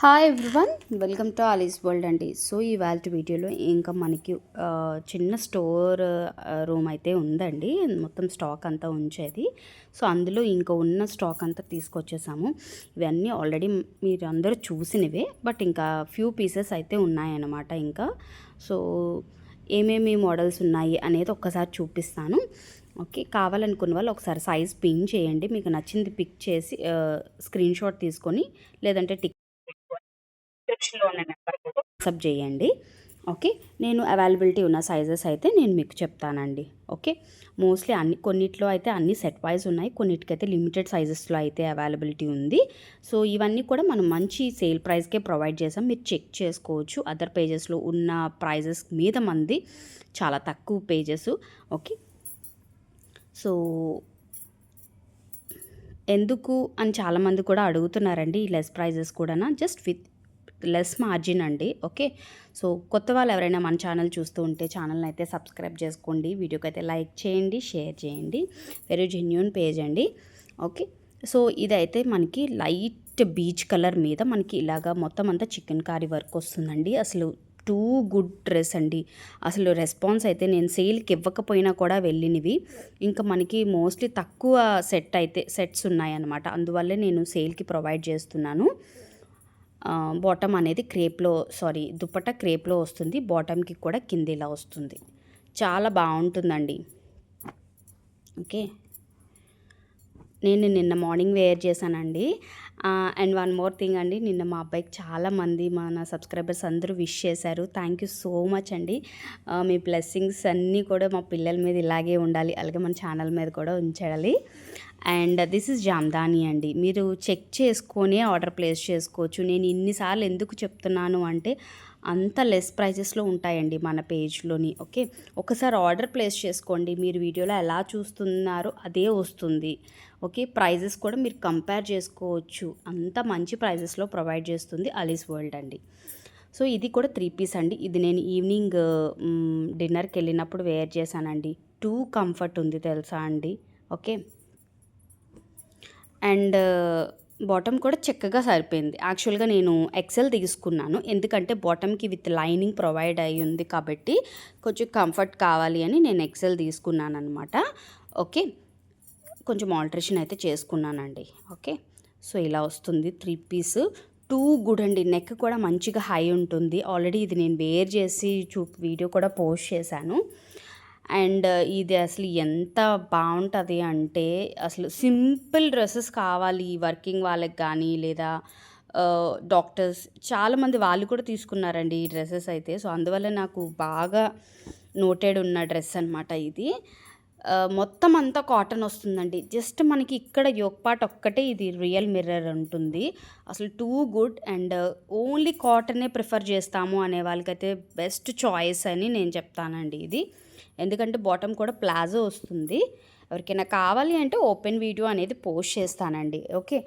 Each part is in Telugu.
Hi everyone, welcome to Alice's world అండి. సో ఇవాళ వీడియోలో ఇంకా మనకి చిన్న స్టోర్ రూమ్ అయితే ఉందండి. మొత్తం స్టాక్ అంతా ఉంచేది. సో అందులో ఇంకా ఉన్న స్టాక్ అంతా తీసుకొచ్చేసాము. ఇవన్నీ ఆల్రెడీ మీరు అందరూ చూసినవే, బట్ ఇంకా ఫ్యూ పీసెస్ అయితే ఉన్నాయన్నమాట. ఇంకా సో ఏమేమి మోడల్స్ ఉన్నాయి అనేది ఒక్కసారి చూపిస్తాను. ఓకే, కావాలనుకున్న వాళ్ళు ఒకసారి సైజ్ పిన్ చేయండి. మీకు నచ్చింది పిక్ చేసి స్క్రీన్ షాట్ తీసుకొని, లేదంటే డిస్క్రిప్షన్లో ఉన్న నెంబర్కి వాట్సాప్ చేయండి. ఓకే, నేను అవైలబిలిటీ ఉన్న సైజెస్ అయితే నేను మీకు చెప్తానండి. ఓకే, మోస్ట్లీ కొన్నిట్లో అయితే అన్ని సెట్ వైజ్ ఉన్నాయి, కొన్నిటికైతే లిమిటెడ్ సైజెస్లో అయితే అవైలబిలిటీ ఉంది. సో ఇవన్నీ కూడా మనం మంచి సేల్ ప్రైస్కే ప్రొవైడ్ చేసాం. మీరు చెక్ చేసుకోవచ్చు. అదర్ పేజెస్లో ఉన్న ప్రైజెస్ మీద మంది చాలా తక్కువ పేజెస్. ఓకే, సో ఎందుకు అని చాలామంది కూడా అడుగుతున్నారండి. ఈ లెస్ ప్రైజెస్ కూడా జస్ట్ విత్ లెస్ మార్జిన్ అండి. ఓకే, సో కొత్త వాళ్ళు ఎవరైనా మన ఛానల్ చూస్తూ ఉంటే ఛానల్ని అయితే సబ్స్క్రైబ్ చేసుకోండి, వీడియోకి అయితే లైక్ చేయండి, షేర్ చేయండి. వెరీ జెన్యూన్ పేజ్ అండి. ఓకే, సో ఇదైతే మనకి లైట్ బీచ్ కలర్ మీద మనకి ఇలాగా మొత్తం అంతా చికెన్ కారీ వర్క్ వస్తుందండి. అసలు టూ గుడ్ డ్రెస్ అండి. అసలు రెస్పాన్స్ అయితే నేను సేల్కి ఇవ్వకపోయినా కూడా వెళ్ళినవి. ఇంకా మనకి మోస్ట్లీ తక్కువ సెట్స్ ఉన్నాయన్నమాట. అందువల్లే నేను సేల్కి ప్రొవైడ్ చేస్తున్నాను. బాటమ్ అనేది దుపట్టా క్రేప్లో వస్తుంది. బాటమ్కి కూడా కింద ఇలా వస్తుంది. చాలా బాగుంటుందండి. ఓకే, నేను నిన్న మార్నింగ్ వేర్ చేశానండి. అండ్ వన్ మోర్ థింగ్ అండి, నిన్న మా అబ్బాయికి చాలామంది మన సబ్స్క్రైబర్స్ అందరూ విష్ చేశారు. థ్యాంక్ యూ సో మచ్ అండి. మీ బ్లెస్సింగ్స్ అన్నీ కూడా మా పిల్లల మీద ఇలాగే ఉండాలి, అలాగే మన ఛానల్ మీద కూడా ఉంచాలి. అండ్ దిస్ ఇస్ జామ్దాని అండి. మీరు చెక్ చేసుకొని ఆర్డర్ ప్లేస్ చేసుకోవచ్చు. నేను ఇన్నిసార్లు ఎందుకు చెప్తున్నాను అంటే, అంత లెస్ ప్రైజెస్లో ఉంటాయండి మన పేజ్లోని. ఓకే, ఒకసారి ఆర్డర్ ప్లేస్ చేసుకోండి. మీరు వీడియోలో ఎలా చూస్తున్నారో అదే వస్తుంది. ఓకే, ప్రైజెస్ కూడా మీరు కంపేర్ చేసుకోవచ్చు. అంత మంచి ప్రైజెస్లో ప్రొవైడ్ చేస్తుంది ఆలీస్ వరల్డ్ అండి. సో ఇది కూడా 3 పీస్ అండి. ఇది నేను ఈవినింగ్ డిన్నర్కి వెళ్ళినప్పుడు వేర్ చేశానండి. టూ కంఫర్ట్ ఉంది తెలుసా అండి. ఓకే, అండ్ బాటమ్ కూడా చక్కగా సరిపోయింది. యాక్చువల్గా నేను ఎక్సెల్ తీసుకున్నాను, ఎందుకంటే బాటమ్కి విత్ లైనింగ్ ప్రొవైడ్ అయ్యి ఉంది కాబట్టి కొంచెం కంఫర్ట్ కావాలి అని నేను ఎక్సెల్ తీసుకున్నాను అనమాట. ఓకే, కొంచెం ఆల్టరేషన్ అయితే చేసుకున్నానండి. ఓకే, సో ఇలా వస్తుంది 3 పీస్. టూ గుడ్ అండి. నెక్ కూడా మంచిగా హై ఉంటుంది. ఆల్రెడీ ఇది నేను వేర్ చేసి వీడియో కూడా పోస్ట్ చేశాను. అండ్ ఇది అసలు ఎంత బాగుంటుంది అంటే, అసలు సింపుల్ డ్రెస్సెస్ కావాలి వర్కింగ్ వాళ్ళకి కానీ, లేదా డాక్టర్స్ చాలామంది వాళ్ళు కూడా తీసుకున్నారండి ఈ డ్రెస్సెస్ అయితే. సో అందువల్ల నాకు బాగా నోటెడ్ ఉన్న డ్రెస్ అనమాట ఇది. మొత్తం అంతా కాటన్ వస్తుందండి. జస్ట్ మనకి ఇక్కడ యోక్ పార్ట్ ఒక్కటే ఇది రియల్ మిర్రర్ ఉంటుంది. అసలు టూ గుడ్. అండ్ ఓన్లీ కాటనే ప్రిఫర్ చేస్తాము అనే వాళ్ళకైతే బెస్ట్ చాయిస్ అని నేను చెప్తానండి ఇది. ఎందుకంటే బాటమ్ కూడా ప్లాజో వస్తుంది. ఎవరికైనా కావాలి అంటే ఓపెన్ వీడియో అనేది పోస్ట్ చేస్తానండి. ఓకే,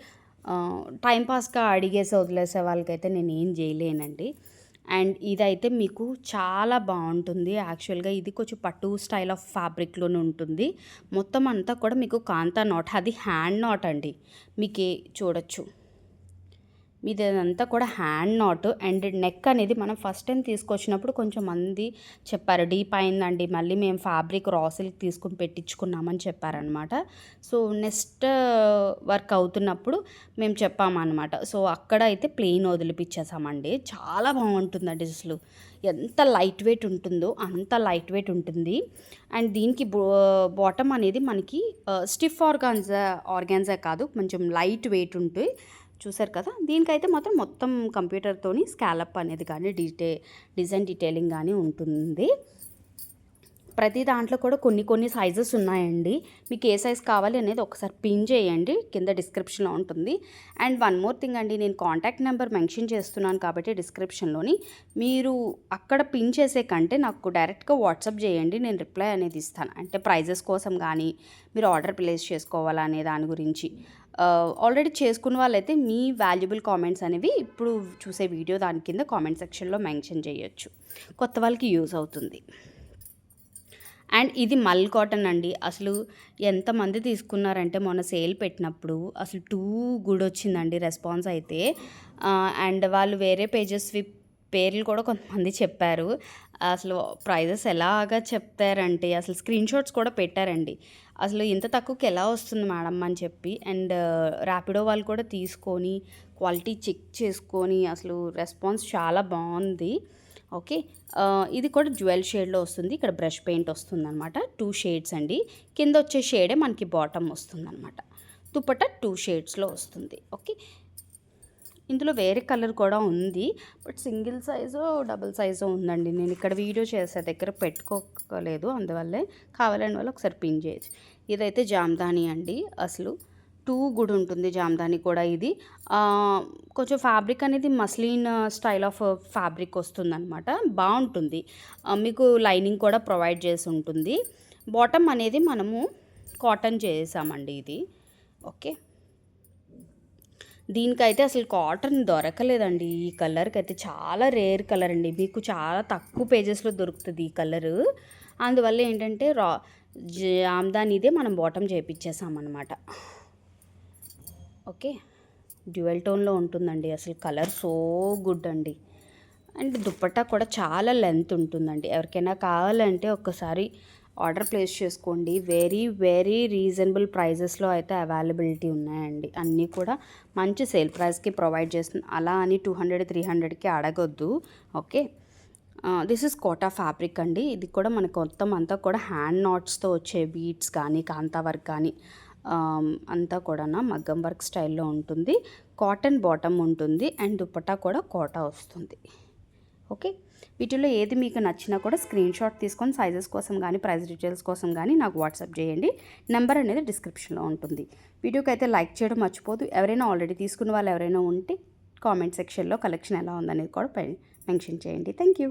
టైంపాస్గా అడిగేసి వదిలేసే వాళ్ళకైతే నేను ఏం చేయలేనండి. అండ్ ఇదైతే మీకు చాలా బాగుంటుంది. యాక్చువల్గా ఇది కొంచెం పట్టు స్టైల్ ఆఫ్ ఫ్యాబ్రిక్లోనే ఉంటుంది. మొత్తం అంతా కూడా మీకు కాంతా నాట్, అది హ్యాండ్ నాట్ అండి. మీకు చూడొచ్చు, మీది అదంతా కూడా హ్యాండ్ నాట్. అండ్ నెక్ అనేది మనం ఫస్ట్ టైం తీసుకొచ్చినప్పుడు కొంచెం మంది చెప్పారు డీప్ అయిందండి, మళ్ళీ మేము ఫ్యాబ్రిక్ రా సిల్క్ తీసుకుని పెట్టించుకున్నామని చెప్పారనమాట. సో నెక్స్ట్ వర్క్ అవుతున్నప్పుడు మేము చెప్పామన్నమాట. సో అక్కడ అయితే ప్లెయిన్ వదిలిపించేసామండి. చాలా బాగుంటుందండి. అసలు ఎంత లైట్ వెయిట్ ఉంటుందో అంత లైట్ వెయిట్ ఉంటుంది. అండ్ దీనికి బాటమ్ అనేది మనకి స్టిఫ్ ఆర్గాన్జా కాదు, కొంచెం లైట్ వెయిట్ ఉంటుంది. చూసారు కదా, దీనికైతే మొత్తం కంప్యూటర్తోని స్కాలప్ అనేది కానీ డిజైన్ డీటెయిలింగ్ కానీ ఉంటుంది. ప్రతి దాంట్లో కూడా కొన్ని సైజెస్ ఉన్నాయండి. మీకు ఏ సైజ్ కావాలి అనేది ఒకసారి పిన్ చేయండి, కింద డిస్క్రిప్షన్లో ఉంటుంది. అండ్ వన్ మోర్ థింగ్ అండి, నేను కాంటాక్ట్ నెంబర్ మెన్షన్ చేస్తున్నాను కాబట్టి డిస్క్రిప్షన్లోని, మీరు అక్కడ పిన్ చేసే కంటే నాకు డైరెక్ట్గా వాట్సాప్ చేయండి, నేను రిప్లై అనేది ఇస్తాను. అంటే ప్రైజెస్ కోసం కానీ, మీరు ఆర్డర్ ప్లేస్ చేసుకోవాలా అనే దాని గురించి. ఆల్రెడీ చేసుకున్న వాళ్ళైతే మీ వాల్యుబుల్ కామెంట్స్ అనేవి ఇప్పుడు చూసే వీడియో దాని కింద కామెంట్ సెక్షన్లో మెన్షన్ చేయొచ్చు. కొత్త వాళ్ళకి యూజ్ అవుతుంది. అండ్ ఇది మల్ కాటన్ అండి. అసలు ఎంతమంది తీసుకున్నారంటే మొన్న సేల్ పెట్టినప్పుడు అసలు టూ గుడ్ వచ్చిందండి రెస్పాన్స్ అయితే. అండ్ వాళ్ళు వేరే పేజెస్వి పేర్లు కూడా కొంతమంది చెప్పారు. అసలు ప్రైజెస్ ఎలాగా చెప్తారంటే అసలు స్క్రీన్ షాట్స్ కూడా పెట్టారండి. అసలు ఇంత తక్కువకి ఎలా వస్తుంది మేడం అని చెప్పి. అండ్ ర్యాపిడో వాళ్ళు కూడా తీసుకొని క్వాలిటీ చెక్ చేసుకొని అసలు రెస్పాన్స్ చాలా బాగుంది. ఓకే. ఇది కూడా జ్యువెల్ షేడ్లో వస్తుంది. ఇక్కడ బ్రష్ పెయింట్ వస్తుందన్నమాట. 2 షేడ్స్ అండి. కింద వచ్చే షేడే మనకి బాటమ్ వస్తుందన్నమాట. దుపట్టా 2 షేడ్స్లో వస్తుంది. ఓకే. ఇందులో వేరే కలర్ కూడా ఉంది. But single size double size ఉందండి. నేను ఇక్కడ వీడియో చేసే దగ్గర పెట్టుకోలేదు, అందువల్లే కావాలని వాళ్ళు ఒకసారి పిన్ చేయొచ్చు. ఇదైతే జామ్దాని అండి. అసలు టూ గుడ్ ఉంటుంది జామ్దాని కూడా. ఇది కొంచెం ఫ్యాబ్రిక్ అనేది మస్లిన్ స్టైల్ ఆఫ్ ఫ్యాబ్రిక్ వస్తుందన్నమాట. బాగుంటుంది. మీకు లైనింగ్ కూడా ప్రొవైడ్ చేసి ఉంటుంది. బాటమ్ అనేది మనము కాటన్ చేసామండి ఇది. ఓకే. దీనికైతే అసలు కాటన్ దొరకలేదండి. ఈ కలర్కి అయితే చాలా రేర్ కలర్ అండి. మీకు చాలా తక్కువ పేజెస్లో దొరుకుతుంది ఈ కలరు. అందువల్ల ఏంటంటే జామ్దానిదే మనం బాటమ్ చేయించేసామన్నమాట. ఓకే. డ్యూయల్ టోన్లో ఉంటుందండి. అసలు కలర్ సో గుడ్ అండి. అండ్ దుపట్టా కూడా చాలా లెంత్ ఉంటుందండి. ఎవరికైనా కావాలంటే ఒక్కసారి ఆర్డర్ ప్లేస్ చేసుకోండి. వెరీ వెరీ రీజనబుల్ ప్రైజెస్లో అయితే అవైలబిలిటీ ఉన్నాయండి. అన్నీ కూడా మంచి సేల్ ప్రైస్కి ప్రొవైడ్ చేస్తుంది. అలా అని 200, 300కి అడగొద్దు. Okay. This is Kota fabric అండి. ఇది కూడా మనకు మొత్తం అంతా కూడా హ్యాండ్ నాట్స్తో వచ్చే బీడ్స్ కానీ కాంతా వర్క్ కానీ అంతా కూడా మగ్గం వర్క్ స్టైల్లో ఉంటుంది. కాటన్ బాటమ్ ఉంటుంది. అండ్ దుపట్టా కూడా కోటా వస్తుంది. ఓకే. వీటిలో ఏది మీకు నచ్చినా కూడా స్క్రీన్ షాట్ తీసుకొని సైజెస్ కోసం కానీ ప్రైస్ డీటెయిల్స్ కోసం కానీ నాకు వాట్సాప్ చేయండి. నెంబర్ అనేది డిస్క్రిప్షన్లో ఉంటుంది. వీడియోకి అయితే లైక్ చేయడం మర్చిపోదు. ఎవరైనా ఆల్రెడీ తీసుకున్న వాళ్ళు ఎవరైనా ఉంటే కామెంట్ సెక్షన్లో కలెక్షన్ ఎలా ఉందనేది కూడా మెన్షన్ చేయండి. Thank you.